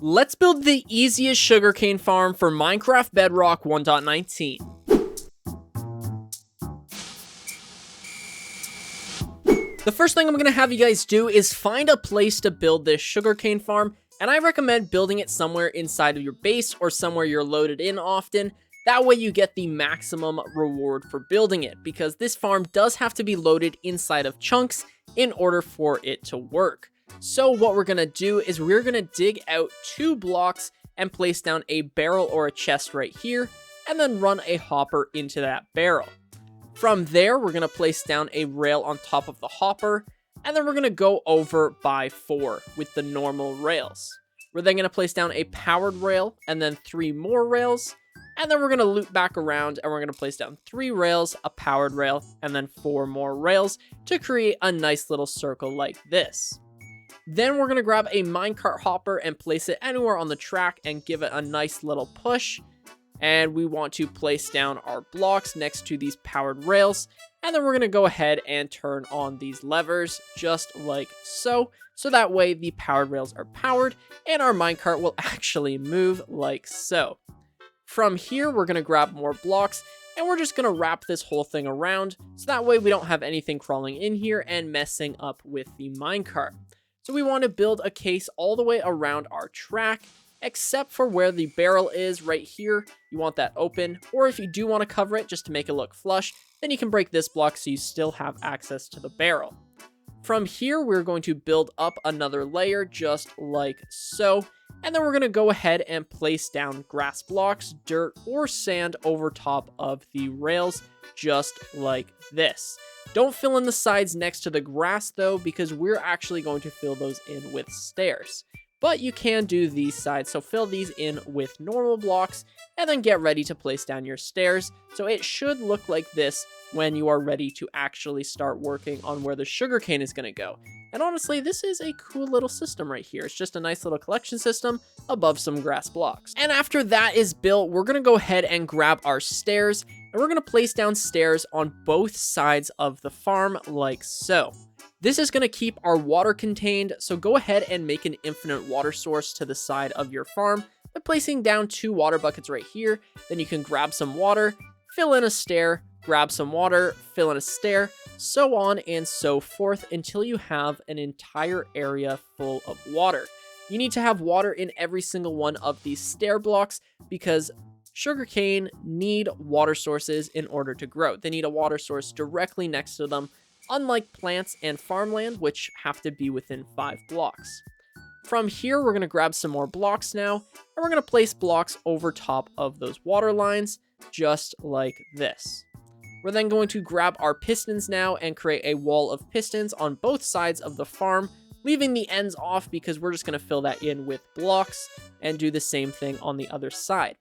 Let's build the easiest sugarcane farm for Minecraft Bedrock 1.19. The first thing I'm going to have you guys do is find a place to build this sugarcane farm, and I recommend building it somewhere inside of your base or somewhere you're loaded in often. That way you get the maximum reward for building it, because this farm does have to be loaded inside of chunks in order for it to work. So what we're going to do is we're going to dig out 2 blocks and place down a barrel or a chest right here, and then run a hopper into that barrel. From there, we're going to place down a rail on top of the hopper, and then we're going to go over by 4 with the normal rails. We're then going to place down a powered rail, and then 3 more rails, and then we're going to loop back around, and we're going to place down 3 rails, a powered rail, and then 4 more rails to create a nice little circle like this. Then we're going to grab a minecart hopper and place it anywhere on the track and give it a nice little push. And we want to place down our blocks next to these powered rails. And then we're going to go ahead and turn on these levers just like so. So that way the powered rails are powered and our minecart will actually move like so. From here, we're going to grab more blocks and we're just going to wrap this whole thing around. So that way we don't have anything crawling in here and messing up with the minecart. So we want to build a case all the way around our track, except for where the barrel is right here. You want that open, or if you do want to cover it just to make it look flush, then you can break this block so you still have access to the barrel. From here, we're going to build up another layer just like so, and then we're going to go ahead and place down grass blocks, dirt, or sand over top of the rails just like this. Don't fill in the sides next to the grass though, because we're actually going to fill those in with stairs. But you can do these sides, so fill these in with normal blocks and then get ready to place down your stairs. So it should look like this when you are ready to actually start working on where the sugarcane is going to go. And honestly, this is a cool little system right here. It's just a nice little collection system above some grass blocks. And after that is built, we're going to go ahead and grab our stairs, and we're going to place down stairs on both sides of the farm like so. This is going to keep our water contained, so go ahead and make an infinite water source to the side of your farm by placing down 2 water buckets right here. Then you can grab some water, fill in a stair, grab some water, fill in a stair, so on and so forth until you have an entire area full of water. You need to have water in every single one of these stair blocks because sugarcane need water sources in order to grow. They need a water source directly next to them, unlike plants and farmland, which have to be within 5 blocks. From here, we're going to grab some more blocks now, and we're going to place blocks over top of those water lines, just like this. We're then going to grab our pistons now and create a wall of pistons on both sides of the farm, leaving the ends off because we're just going to fill that in with blocks and do the same thing on the other side.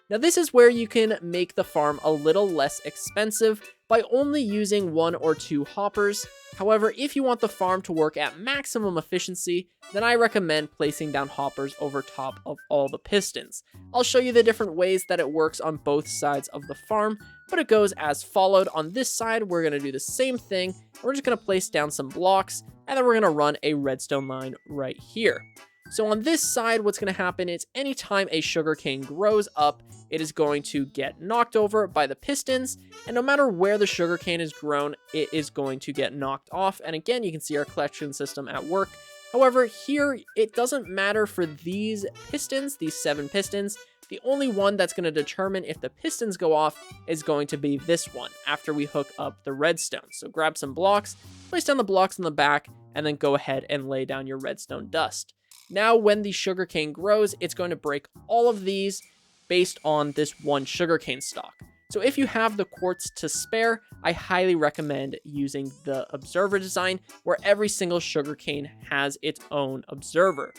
Now this is where you can make the farm a little less expensive by only using 1 or 2 hoppers. However, if you want the farm to work at maximum efficiency, then I recommend placing down hoppers over top of all the pistons. I'll show you the different ways that it works on both sides of the farm, but it goes as followed. On this side, we're going to do the same thing. We're just going to place down some blocks, and then we're going to run a redstone line right here. So on this side, what's going to happen is anytime a sugarcane grows up, it is going to get knocked over by the pistons, and no matter where the sugarcane is grown, it is going to get knocked off. And again, you can see our collection system at work. However, here, it doesn't matter for these pistons, these 7 pistons. The only one that's going to determine if the pistons go off is going to be this one after we hook up the redstone. So grab some blocks, place down the blocks in the back, and then go ahead and lay down your redstone dust. Now, when the sugarcane grows, it's going to break all of these based on this one sugarcane stalk. So if you have the quartz to spare, I highly recommend using the observer design where every single sugarcane has its own observer.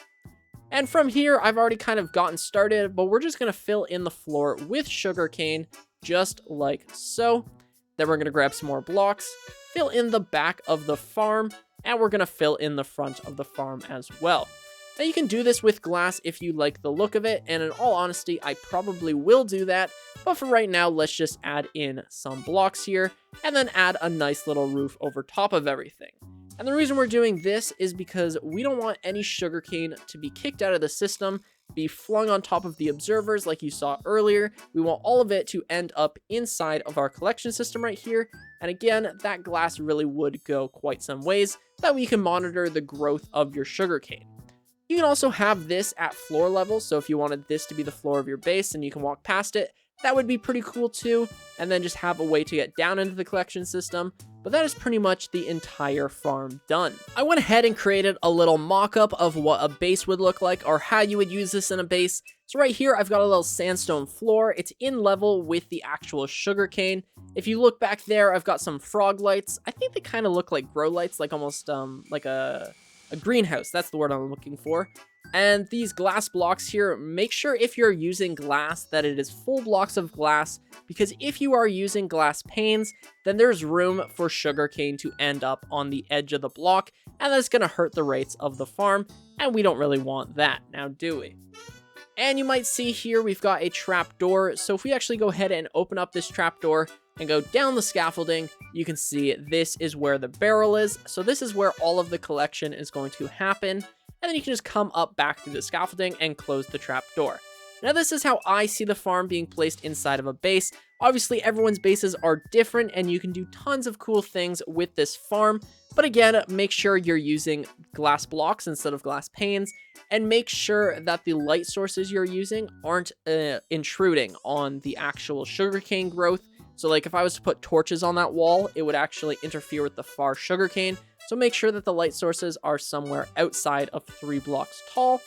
And from here, I've already kind of gotten started, but we're just going to fill in the floor with sugarcane just like so. Then we're going to grab some more blocks, fill in the back of the farm, and we're going to fill in the front of the farm as well. Now you can do this with glass if you like the look of it, and in all honesty, I probably will do that, but for right now, let's just add in some blocks here, and then add a nice little roof over top of everything. And the reason we're doing this is because we don't want any sugarcane to be kicked out of the system be flung on top of the observers like you saw earlier. We want all of it to end up inside of our collection system right here. And again, that glass really would go quite some ways that we can monitor the growth of your sugarcane. You can also have this at floor level, so if you wanted this to be the floor of your base and you can walk past it, that would be pretty cool too, and then just have a way to get down into the collection system. But that is pretty much the entire farm done. I went ahead and created a little mock-up of what a base would look like, or how you would use this in a base. So right here, I've got a little sandstone floor. It's in level with the actual sugarcane. If you look back there, I've got some frog lights. I think they kind of look like grow lights, like almost like a greenhouse. That's the word I'm looking for. And these glass blocks here, make sure if you're using glass that it is full blocks of glass, because if you are using glass panes, then there's room for sugarcane to end up on the edge of the block, and that's going to hurt the rates of the farm, and we don't really want that, now do we? And you might see here we've got a trap door, so if we actually go ahead and open up this trap door and go down the scaffolding, you can see this is where the barrel is, so this is where all of the collection is going to happen. And then you can just come up back through the scaffolding and close the trap door. Now this is how I see the farm being placed inside of a base. Obviously everyone's bases are different and you can do tons of cool things with this farm. But again, make sure you're using glass blocks instead of glass panes, and make sure that the light sources you're using aren't intruding on the actual sugarcane growth. So like if I was to put torches on that wall, it would actually interfere with the far sugarcane. So make sure that the light sources are somewhere outside of 3 blocks tall.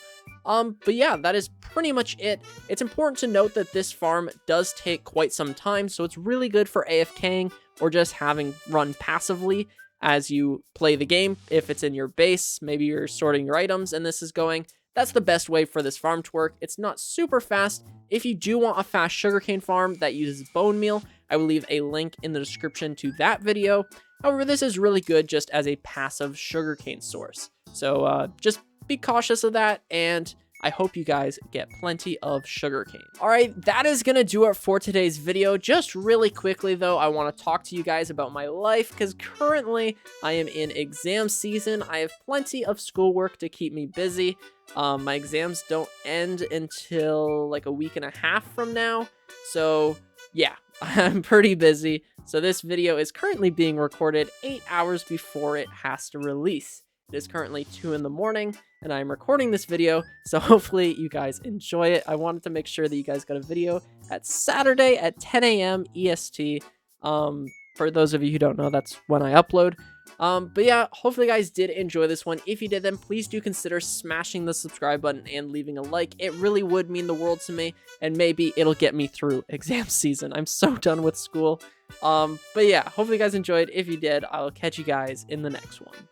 But yeah, that is pretty much it. It's important to note that this farm does take quite some time, so it's really good for AFKing or just having run passively as you play the game. If it's in your base, maybe you're sorting your items and this is going, that's the best way for this farm to work. It's not super fast. If you do want a fast sugarcane farm that uses bone meal, I will leave a link in the description to that video. However, this is really good just as a passive sugarcane source. So just be cautious of that, and I hope you guys get plenty of sugarcane. All right, that is going to do it for today's video. Just really quickly, though, I want to talk to you guys about my life, because currently I am in exam season. I have plenty of schoolwork to keep me busy. My exams don't end until like a week and a half from now. So yeah, I'm pretty busy. So this video is currently being recorded 8 hours before it has to release. It is currently 2 in the morning and I'm recording this video, so hopefully you guys enjoy it. I wanted to make sure that you guys got a video at Saturday at 10 a.m. EST. For those of you who don't know, that's when I upload. But yeah, hopefully you guys did enjoy this one. If you did, then please do consider smashing the subscribe button and leaving a like. It really would mean the world to me, and maybe it'll get me through exam season. I'm so done with school. But yeah, hopefully you guys enjoyed. If you did, I'll catch you guys in the next one.